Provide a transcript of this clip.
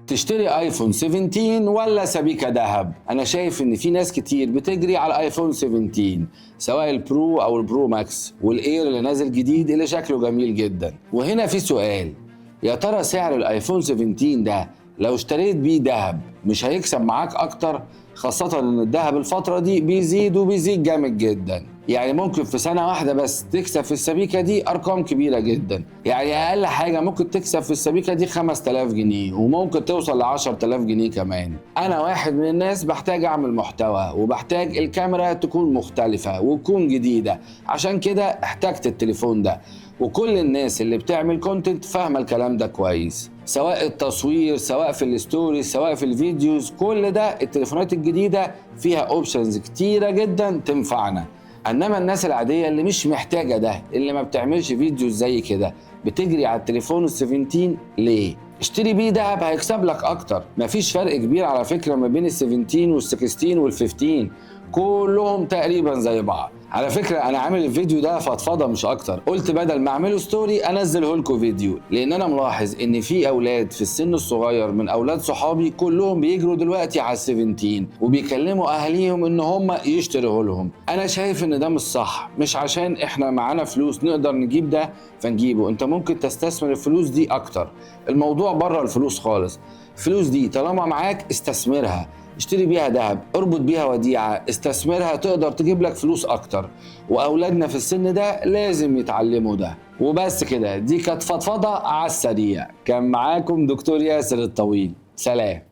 تشتري ايفون 17 ولا سبيكة ذهب؟ انا شايف ان في ناس كتير بتجري على ايفون 17، سواء البرو او البرو ماكس والاير اللي نازل جديد اللي شكله جميل جدا. وهنا في سؤال، يا ترى سعر الايفون 17 ده لو اشتريت بيه ذهب مش هيكسب معاك اكتر؟ خاصة ان الذهب الفترة دي بيزيد وبيزيد جامد جدا، يعني ممكن في سنة واحدة بس تكسب في السبيكة دي ارقام كبيرة جدا. يعني اقل حاجة ممكن تكسب في السبيكة دي 5000 جنيه وممكن توصل ل 10000 جنيه كمان. انا واحد من الناس بحتاج اعمل محتوى وبحتاج الكاميرا تكون مختلفة وتكون جديدة، عشان كده احتجت التليفون ده. وكل الناس اللي بتعمل كونتنت فاهمة الكلام ده كويس، سواء التصوير سواء في الستوريز سواء في الفيديوز، كل ده التليفونات الجديدة فيها اوبشنز كتيرة جدا تنفعنا. انما الناس العادية اللي مش محتاجة ده، اللي ما بتعملش فيديوز زي كده، بتجري على التليفون ال17 ليه؟ اشتري بيه دهب هيكسب لك اكتر. مفيش فرق كبير على فكرة ما بين ال17 وال16 وال15، كلهم تقريبا زي بعض. على فكرة انا عامل الفيديو ده فضفضة مش اكتر، قلت بدل ما اعمله ستوري انزله لكم فيديو، لان انا ملاحظ ان في اولاد في السن الصغير من اولاد صحابي كلهم بيجروا دلوقتي على ال17 وبيكلموا اهاليهم ان هم يشتروه لهم. انا شايف ان ده مش صح، مش عشان احنا معانا فلوس نقدر نجيب ده فنجيبه، انت ممكن تستثمر الفلوس دي اكتر. الموضوع بره الفلوس خالص، الفلوس دي طالما معاك استثمرها، اشتري بيها ذهب، اربط بيها وديعة، استثمرها تقدر تجيب لك فلوس اكتر. واولادنا في السن ده لازم يتعلموا ده. وبس كده، دي كانت فضفضة على السريع، كان معاكم دكتور ياسر الطويل، سلام.